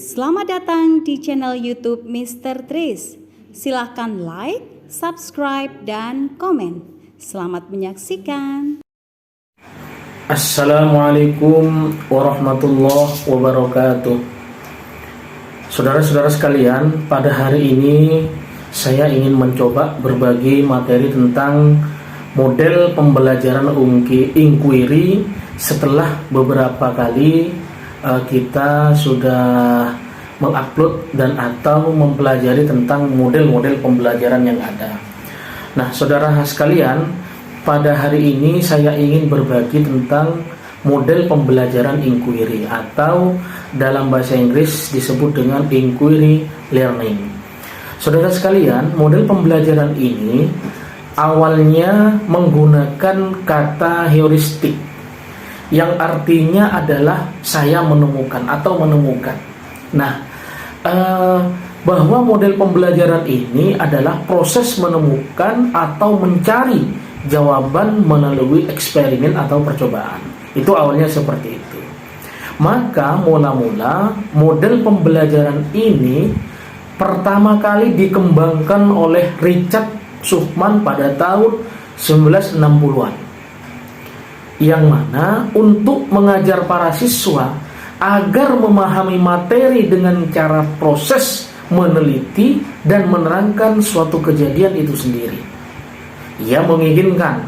Selamat datang di channel YouTube Mr. Tris. Silahkan like, subscribe, dan komen. Selamat menyaksikan. Assalamualaikum warahmatullahi wabarakatuh. Saudara-saudara sekalian, pada hari ini saya ingin mencoba berbagi materi tentang model pembelajaran inquiry setelah beberapa kali kita sudah mengupload dan atau mempelajari tentang model-model pembelajaran yang ada. Nah, saudara sekalian, pada hari ini saya ingin berbagi tentang model pembelajaran inquiry atau dalam bahasa Inggris disebut dengan inquiry learning. Saudara sekalian, model pembelajaran ini awalnya menggunakan kata heuristik yang artinya adalah saya menemukan atau menemukan. Nah, bahwa model pembelajaran ini adalah proses menemukan atau mencari jawaban melalui eksperimen atau percobaan. Itu awalnya seperti itu. Maka mula-mula model pembelajaran ini pertama kali dikembangkan oleh Richard Shufman pada tahun 1960-an. Yang mana untuk mengajar para siswa agar memahami materi dengan cara proses meneliti dan menerangkan suatu kejadian itu sendiri. Ia menginginkan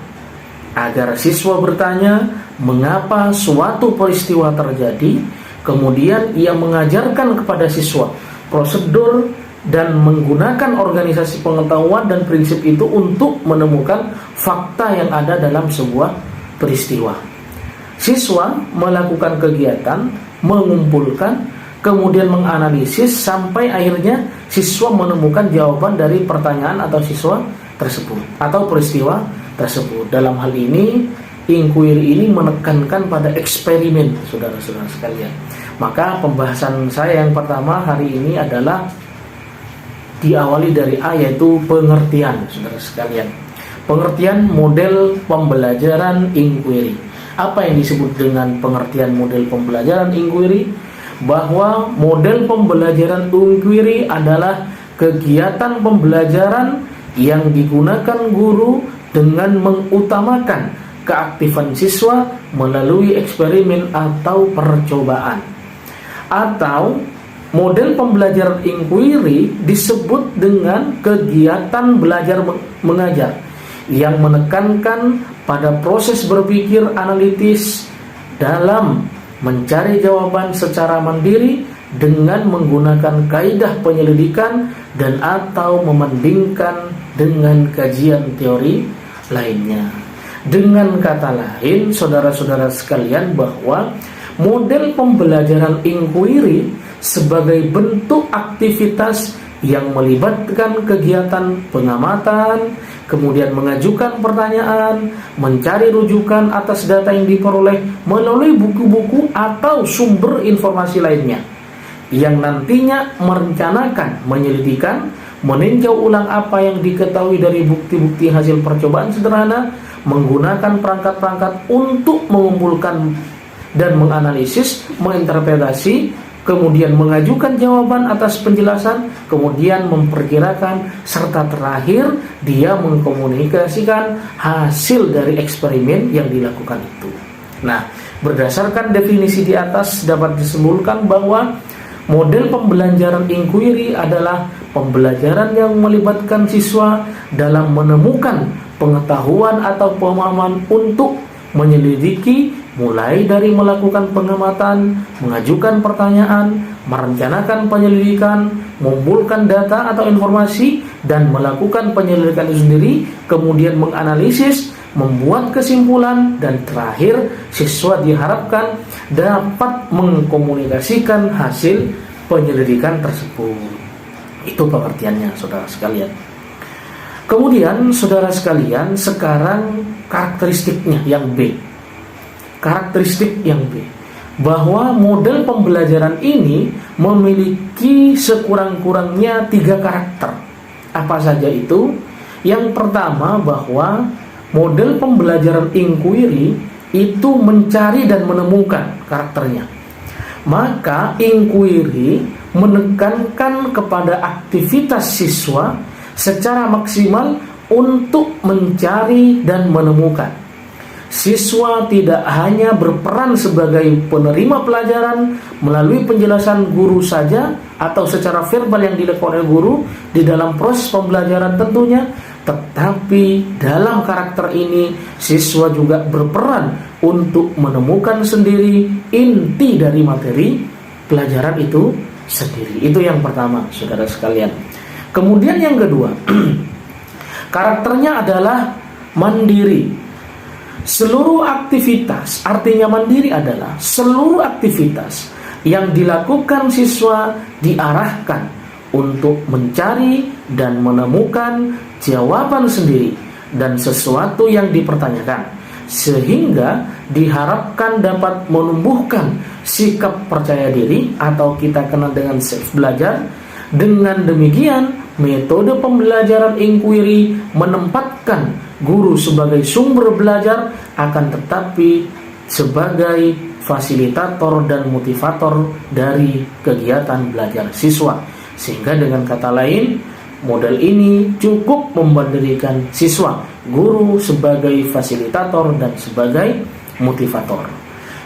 agar siswa bertanya mengapa suatu peristiwa terjadi, kemudian ia mengajarkan kepada siswa prosedur dan menggunakan organisasi pengetahuan dan prinsip itu untuk menemukan fakta yang ada dalam sebuah peristiwa. Siswa melakukan kegiatan, mengumpulkan, kemudian menganalisis sampai akhirnya siswa menemukan jawaban dari pertanyaan atau siswa tersebut atau peristiwa tersebut. Dalam hal ini, inquiry ini menekankan pada eksperimen, saudara-saudara sekalian. Maka pembahasan saya yang pertama hari ini adalah diawali dari A, yaitu pengertian, saudara sekalian. Pengertian model pembelajaran inquiry. Apa yang disebut dengan pengertian model pembelajaran inquiry? Bahwa model pembelajaran inquiry adalah kegiatan pembelajaran yang digunakan guru dengan mengutamakan keaktifan siswa melalui eksperimen atau percobaan. Atau model pembelajaran inquiry disebut dengan kegiatan belajar mengajar yang menekankan pada proses berpikir analitis dalam mencari jawaban secara mandiri dengan menggunakan kaidah penyelidikan dan atau membandingkan dengan kajian teori lainnya. Dengan kata lain, saudara-saudara sekalian, bahwa model pembelajaran inquiry sebagai bentuk aktivitas yang melibatkan kegiatan pengamatan, kemudian mengajukan pertanyaan, mencari rujukan atas data yang diperoleh melalui buku-buku atau sumber informasi lainnya, yang nantinya merencanakan, menyelidikan, meninjau ulang apa yang diketahui dari bukti-bukti hasil percobaan sederhana, menggunakan perangkat-perangkat untuk mengumpulkan dan menganalisis, menginterpretasi, kemudian mengajukan jawaban atas penjelasan, kemudian memperkirakan, serta terakhir dia mengkomunikasikan hasil dari eksperimen yang dilakukan itu. Nah, berdasarkan definisi di atas dapat disimpulkan bahwa model pembelajaran inquiry adalah pembelajaran yang melibatkan siswa dalam menemukan pengetahuan atau pemahaman untuk menyelidiki, mulai dari melakukan pengamatan, mengajukan pertanyaan, merencanakan penyelidikan, mengumpulkan data atau informasi, dan melakukan penyelidikan itu sendiri, kemudian menganalisis, membuat kesimpulan, dan terakhir siswa diharapkan dapat mengkomunikasikan hasil penyelidikan tersebut. Itu pengertiannya, saudara sekalian. Kemudian, saudara sekalian, sekarang karakteristiknya yang B. Karakteristik yang B, bahwa model pembelajaran ini memiliki sekurang-kurangnya 3 karakter. Apa saja itu? Yang pertama, bahwa model pembelajaran inquiry itu mencari dan menemukan karakternya. Maka inquiry menekankan kepada aktivitas siswa secara maksimal untuk mencari dan menemukan. Siswa tidak hanya berperan sebagai penerima pelajaran melalui penjelasan guru saja atau secara verbal yang dilakukan oleh guru di dalam proses pembelajaran tentunya, tetapi dalam karakter ini siswa juga berperan untuk menemukan sendiri inti dari materi pelajaran itu sendiri. Itu yang pertama, saudara sekalian. Kemudian yang kedua, karakternya adalah mandiri. Seluruh aktivitas, artinya mandiri adalah seluruh aktivitas yang dilakukan siswa diarahkan untuk mencari dan menemukan jawaban sendiri dan sesuatu yang dipertanyakan, sehingga diharapkan dapat menumbuhkan sikap percaya diri atau kita kenal dengan self belajar. Dengan demikian, metode pembelajaran inquiry menempatkan guru sebagai sumber belajar, akan tetapi sebagai fasilitator dan motivator dari kegiatan belajar siswa. Sehingga dengan kata lain, model ini cukup membandingkan siswa, guru sebagai fasilitator dan sebagai motivator.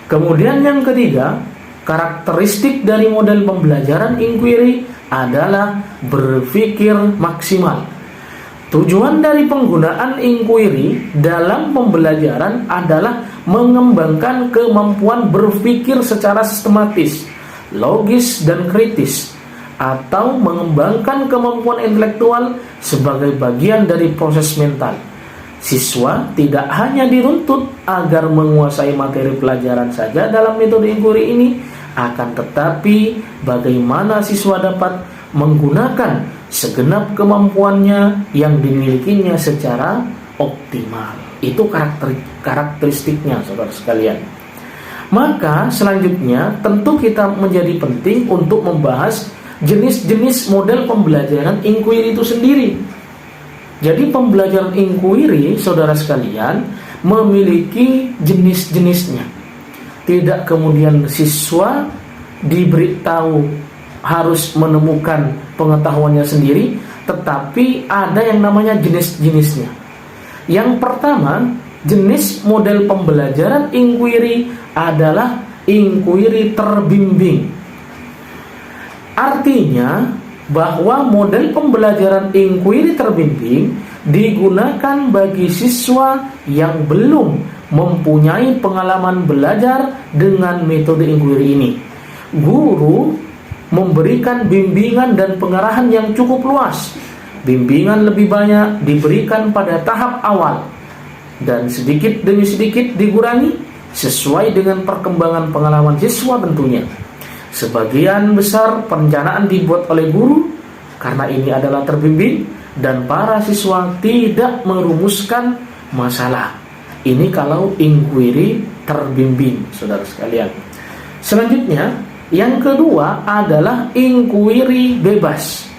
Kemudian yang ketiga, karakteristik dari model pembelajaran inquiry adalah berpikir maksimal. Tujuan dari penggunaan inquiry dalam pembelajaran adalah mengembangkan kemampuan berpikir secara sistematis, logis dan kritis, atau mengembangkan kemampuan intelektual sebagai bagian dari proses mental. Siswa tidak hanya dituntut agar menguasai materi pelajaran saja dalam metode inquiry ini, akan tetapi bagaimana siswa dapat menggunakan segenap kemampuannya yang dimilikinya secara optimal. Itu karakteristiknya, saudara sekalian. Maka selanjutnya tentu kita menjadi penting untuk membahas jenis-jenis model pembelajaran inquiry itu sendiri. Jadi pembelajaran inquiry, saudara sekalian, memiliki jenis-jenisnya. Tidak kemudian siswa diberitahu harus menemukan pengetahuannya sendiri, tetapi ada yang namanya jenis-jenisnya. Yang pertama, jenis model pembelajaran inquiry adalah inquiry terbimbing. Artinya bahwa model pembelajaran inquiry terbimbing digunakan bagi siswa yang belum mempunyai pengalaman belajar dengan metode inquiry ini. Guru memberikan bimbingan dan pengarahan yang cukup luas. Bimbingan lebih banyak diberikan pada tahap awal dan sedikit demi sedikit dikurangi sesuai dengan perkembangan pengalaman siswa tentunya. Sebagian besar perencanaan dibuat oleh guru karena ini adalah terbimbing dan para siswa tidak merumuskan masalah. Ini kalau inquiry terbimbing, saudara sekalian. Selanjutnya, yang kedua adalah inquiry bebas.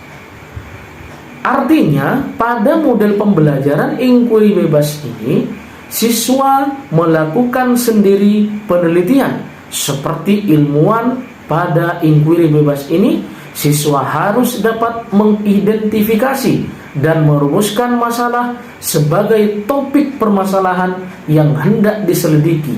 Artinya, pada model pembelajaran inquiry bebas ini, siswa melakukan sendiri penelitian. Seperti ilmuwan pada inquiry bebas ini, siswa harus dapat mengidentifikasi dan merumuskan masalah sebagai topik permasalahan yang hendak diselidiki.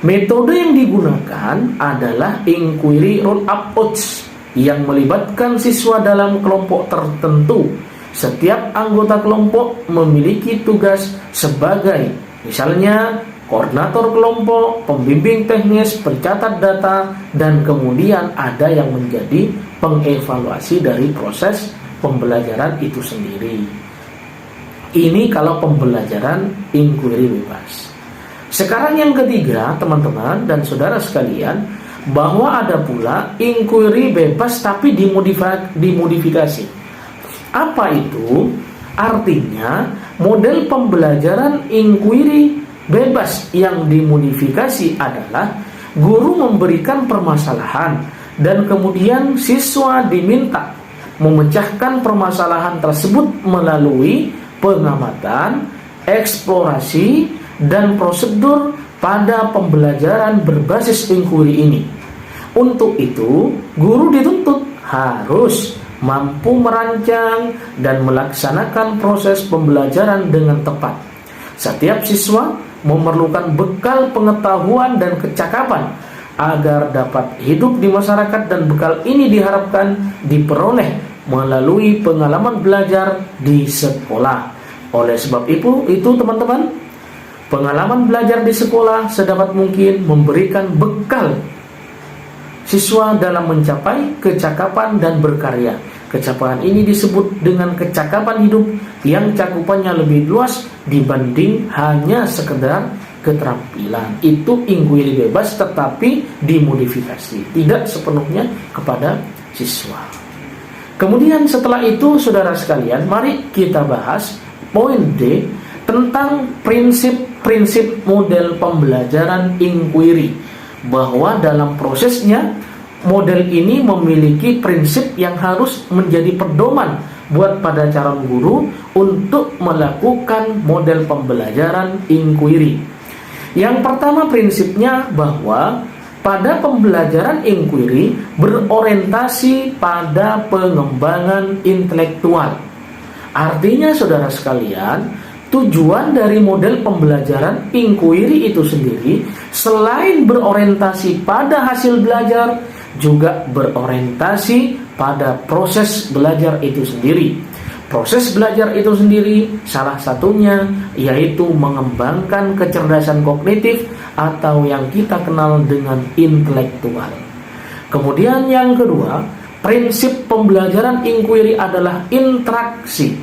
Metode yang digunakan adalah inquiry roll-up approach yang melibatkan siswa dalam kelompok tertentu. Setiap anggota kelompok memiliki tugas sebagai misalnya koordinator kelompok, pembimbing teknis, pencatat data, dan kemudian ada yang menjadi pengevaluasi dari proses pembelajaran itu sendiri. Ini kalau pembelajaran inquiry bebas. Sekarang yang ketiga, teman-teman dan saudara sekalian, bahwa ada pula inquiry bebas tapi dimodifikasi. Apa itu? Artinya model pembelajaran inquiry bebas yang dimodifikasi adalah guru memberikan permasalahan dan kemudian siswa diminta memecahkan permasalahan tersebut melalui pengamatan, eksplorasi, dan prosedur pada pembelajaran berbasis inquiry ini. Untuk itu, guru dituntut harus mampu merancang dan melaksanakan proses pembelajaran dengan tepat. Setiap siswa memerlukan bekal pengetahuan dan kecakapan agar dapat hidup di masyarakat, dan bekal ini diharapkan diperoleh melalui pengalaman belajar di sekolah. Oleh sebab itu teman-teman, pengalaman belajar di sekolah sedapat mungkin memberikan bekal siswa dalam mencapai kecakapan dan berkarya. Kecakapan ini disebut dengan kecakapan hidup yang cakupannya lebih luas dibanding hanya sekedar keterampilan. Itu inquiry bebas tetapi dimodifikasi, tidak sepenuhnya kepada siswa. Kemudian setelah itu saudara sekalian, mari kita bahas poin D tentang prinsip-prinsip model pembelajaran inquiry, bahwa dalam prosesnya model ini memiliki prinsip yang harus menjadi pedoman buat pada calon guru untuk melakukan model pembelajaran inquiry. Yang pertama prinsipnya bahwa pada pembelajaran inquiry berorientasi pada pengembangan intelektual. Artinya saudara sekalian, tujuan dari model pembelajaran inquiry itu sendiri selain berorientasi pada hasil belajar, juga berorientasi pada proses belajar itu sendiri. Proses belajar itu sendiri salah satunya yaitu mengembangkan kecerdasan kognitif atau yang kita kenal dengan intelektual. Kemudian yang kedua, prinsip pembelajaran inquiry adalah interaksi.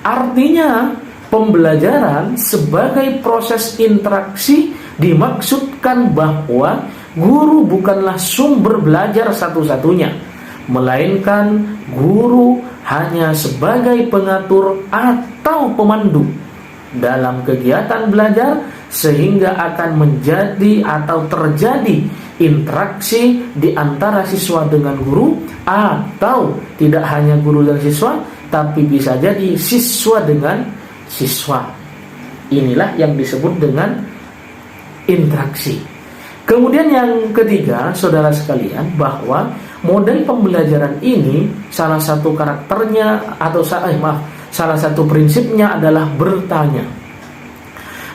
Artinya pembelajaran sebagai proses interaksi dimaksudkan bahwa guru bukanlah sumber belajar satu-satunya, melainkan guru hanya sebagai pengatur atau pemandu dalam kegiatan belajar, sehingga akan menjadi atau terjadi interaksi di antara siswa dengan guru, atau tidak hanya guru dan siswa, tapi bisa jadi siswa dengan siswa. Inilah yang disebut dengan interaksi. Kemudian yang ketiga, saudara sekalian, bahwa model pembelajaran ini salah satu karakternya atau salah satu prinsipnya adalah bertanya.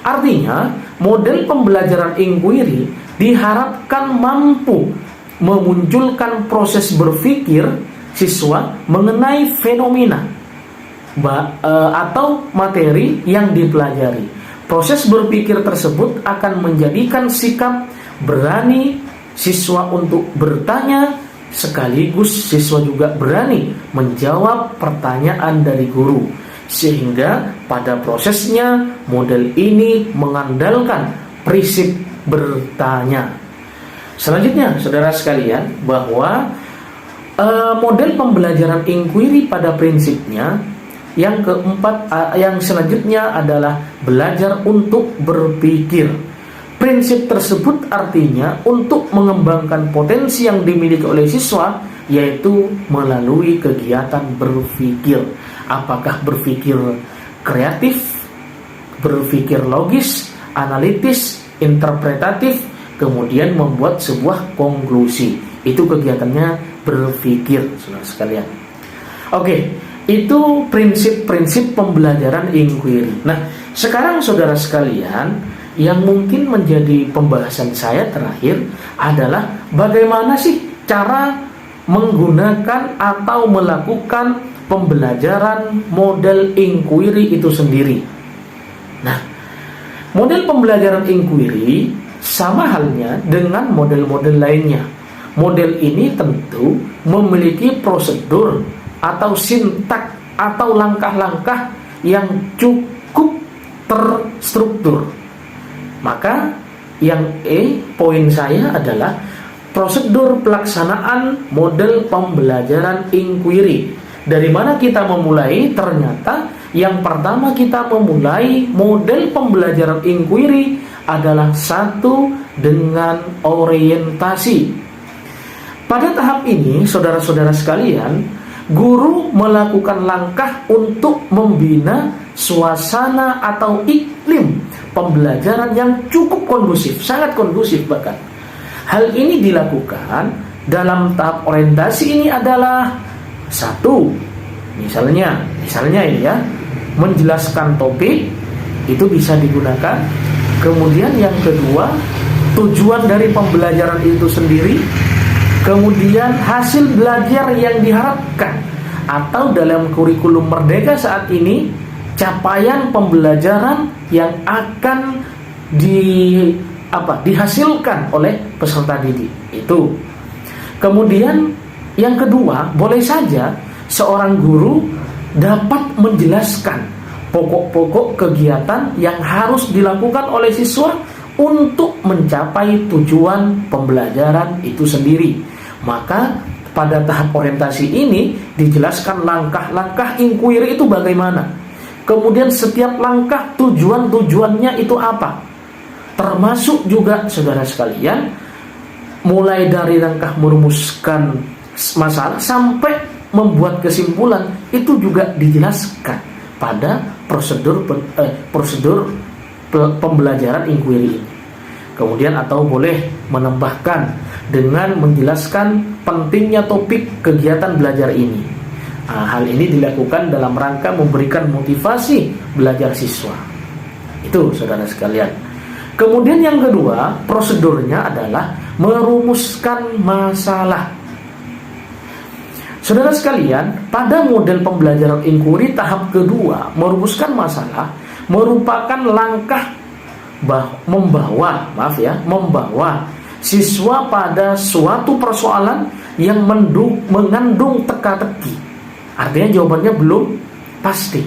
Artinya, model pembelajaran inquiry diharapkan mampu memunculkan proses berpikir siswa mengenai fenomena atau materi yang dipelajari. Proses berpikir tersebut akan menjadikan sikap berani siswa untuk bertanya, sekaligus siswa juga berani menjawab pertanyaan dari guru, sehingga pada prosesnya model ini mengandalkan prinsip bertanya. Selanjutnya saudara sekalian, bahwa model pembelajaran inquiry pada prinsipnya yang keempat, yang selanjutnya adalah belajar untuk berpikir. Prinsip tersebut artinya untuk mengembangkan potensi yang dimiliki oleh siswa, yaitu melalui kegiatan berpikir. Apakah berpikir kreatif, berpikir logis, analitis, interpretatif, kemudian membuat sebuah konklusi. Itu kegiatannya berpikir, saudara sekalian. Oke, itu prinsip-prinsip pembelajaran inquiry. Nah, sekarang saudara sekalian, yang mungkin menjadi pembahasan saya terakhir adalah bagaimana sih cara menggunakan atau melakukan pembelajaran model inquiry itu sendiri. Nah, model pembelajaran inquiry sama halnya dengan model-model lainnya. Model ini tentu memiliki prosedur atau sintak atau langkah-langkah yang cukup terstruktur. Maka yang poin saya adalah prosedur pelaksanaan model pembelajaran inquiry. Dari mana kita memulai? Ternyata yang pertama kita memulai model pembelajaran inquiry adalah satu dengan orientasi. Pada tahap ini, saudara-saudara sekalian, guru melakukan langkah untuk membina suasana atau iklim pembelajaran yang cukup kondusif, sangat kondusif bahkan. Hal ini dilakukan dalam tahap orientasi ini adalah satu, misalnya ini ya, menjelaskan topik, itu bisa digunakan. Kemudian yang kedua, tujuan dari pembelajaran itu sendiri, kemudian hasil belajar yang diharapkan, atau dalam kurikulum Merdeka saat ini, capaian pembelajaran yang akan dihasilkan oleh peserta didik. Itu. Kemudian yang kedua, boleh saja seorang guru dapat menjelaskan pokok-pokok kegiatan yang harus dilakukan oleh siswa untuk mencapai tujuan pembelajaran itu sendiri. Maka pada tahap orientasi ini dijelaskan langkah-langkah inquiry itu bagaimana. Kemudian setiap langkah tujuan-tujuannya itu apa. Termasuk juga saudara sekalian, mulai dari langkah merumuskan masalah sampai membuat kesimpulan, itu juga dijelaskan pada prosedur pembelajaran inquiry ini. Kemudian atau boleh menambahkan dengan menjelaskan pentingnya topik kegiatan belajar ini. Hal ini dilakukan dalam rangka memberikan motivasi belajar siswa. Itu saudara sekalian. Kemudian yang kedua, prosedurnya adalah merumuskan masalah. Saudara sekalian, pada model pembelajaran inquiry tahap kedua, merumuskan masalah merupakan langkah membawa siswa pada suatu persoalan yang mengandung teka-teki. Artinya jawabannya belum pasti.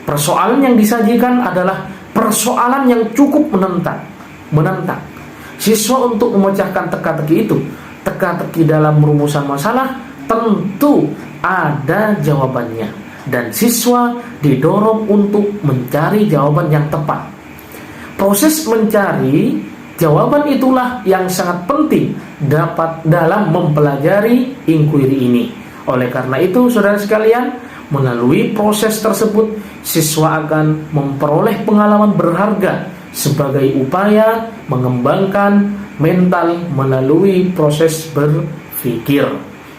Persoalan yang disajikan adalah persoalan yang cukup menantang siswa untuk memecahkan teka-teki itu. Teka-teki dalam merumusan masalah tentu ada jawabannya, dan siswa didorong untuk mencari jawaban yang tepat. Proses mencari jawaban itulah yang sangat penting dalam mempelajari inquiry ini. Oleh karena itu, saudara sekalian, melalui proses tersebut siswa akan memperoleh pengalaman berharga sebagai upaya mengembangkan mental melalui proses berpikir.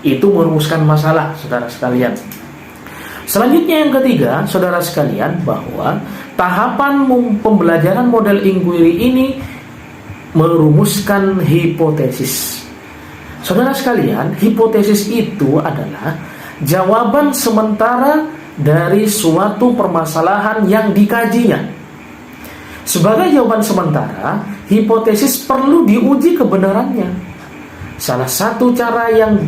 Itu merumuskan masalah, saudara sekalian. Selanjutnya yang ketiga, saudara sekalian, bahwa tahapan pembelajaran model inquiry ini merumuskan hipotesis. Saudara sekalian, hipotesis itu adalah jawaban sementara dari suatu permasalahan yang dikajinya. Sebagai jawaban sementara, hipotesis perlu diuji kebenarannya. Salah satu cara yang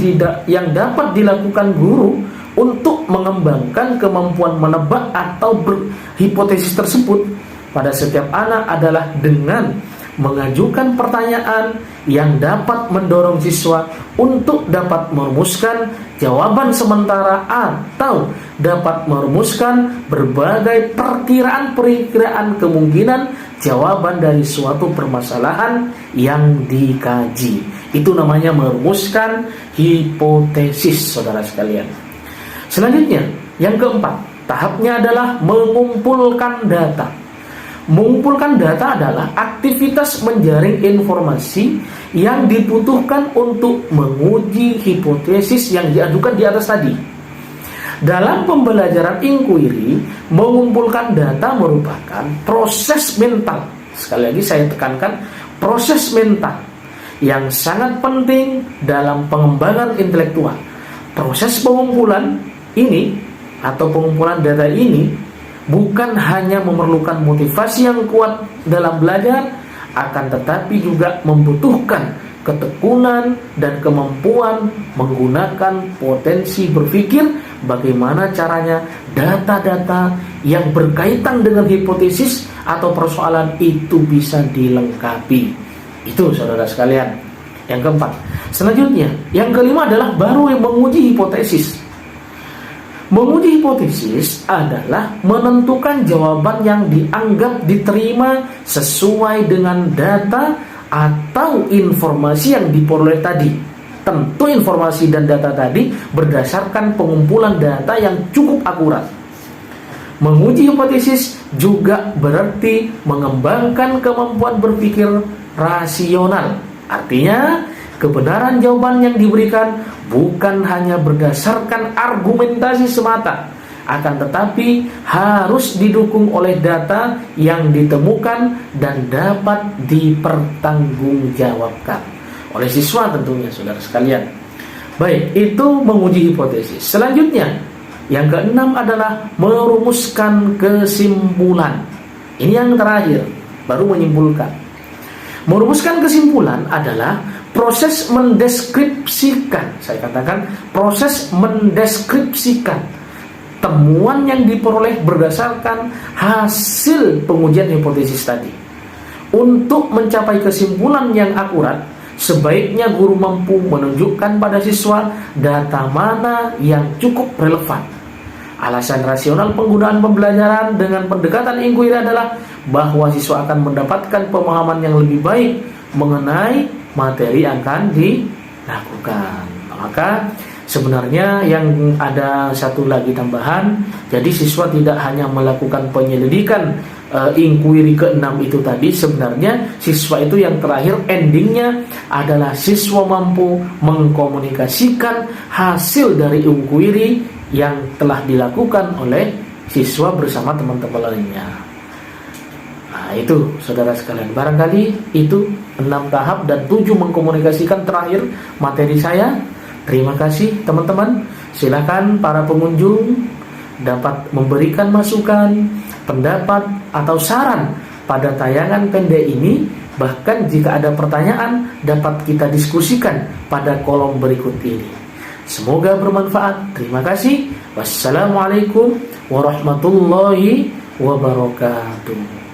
dapat dilakukan guru untuk mengembangkan kemampuan menebak atau berhipotesis tersebut pada setiap anak adalah dengan mengajukan pertanyaan yang dapat mendorong siswa untuk dapat merumuskan jawaban sementara atau dapat merumuskan berbagai perkiraan kemungkinan jawaban dari suatu permasalahan yang dikaji. Itu namanya merumuskan hipotesis, saudara sekalian. Selanjutnya, yang keempat, tahapnya adalah mengumpulkan data. Mengumpulkan data adalah aktivitas menjaring informasi yang dibutuhkan untuk menguji hipotesis yang diajukan di atas tadi. Dalam pembelajaran inquiry, mengumpulkan data merupakan proses mental. Sekali lagi saya tekankan, proses mental yang sangat penting dalam pengembangan intelektual. Proses pengumpulan ini atau pengumpulan data ini bukan hanya memerlukan motivasi yang kuat dalam belajar, akan tetapi juga membutuhkan ketekunan dan kemampuan menggunakan potensi berpikir bagaimana caranya data-data yang berkaitan dengan hipotesis atau persoalan itu bisa dilengkapi. Itu saudara sekalian, yang keempat. Selanjutnya, yang kelima adalah baru yang menguji hipotesis. Menguji hipotesis adalah menentukan jawaban yang dianggap diterima sesuai dengan data atau informasi yang diperoleh tadi. Tentu informasi dan data tadi berdasarkan pengumpulan data yang cukup akurat. Menguji hipotesis juga berarti mengembangkan kemampuan berpikir rasional. Artinya, kebenaran jawaban yang diberikan bukan hanya berdasarkan argumentasi semata, akan tetapi harus didukung oleh data yang ditemukan dan dapat dipertanggungjawabkan oleh siswa tentunya, saudara sekalian. Baik, itu menguji hipotesis. Selanjutnya, yang keenam adalah merumuskan kesimpulan. Ini yang terakhir, baru menyimpulkan. Merumuskan kesimpulan adalah proses mendeskripsikan, saya katakan proses mendeskripsikan temuan yang diperoleh berdasarkan hasil pengujian hipotesis tadi. Untuk mencapai kesimpulan yang akurat, sebaiknya guru mampu menunjukkan pada siswa data mana yang cukup relevan. Alasan rasional penggunaan pembelajaran dengan pendekatan inquiry adalah bahwa siswa akan mendapatkan pemahaman yang lebih baik mengenai materi yang akan dilakukan. Maka sebenarnya yang ada satu lagi tambahan, jadi siswa tidak hanya melakukan penyelidikan inquiry ke-6 itu tadi, sebenarnya siswa itu yang terakhir endingnya adalah siswa mampu mengkomunikasikan hasil dari inquiry yang telah dilakukan oleh siswa bersama teman-teman lainnya. Nah, itu saudara sekalian, barangkali itu 6 tahap dan 7 mengkomunikasikan terakhir materi saya. Terima kasih teman-teman. Silakan para pengunjung dapat memberikan masukan, pendapat atau saran pada tayangan pendek ini. Bahkan jika ada pertanyaan dapat kita diskusikan pada kolom berikut ini. Semoga bermanfaat. Terima kasih. Wassalamualaikum warahmatullahi wabarakatuh.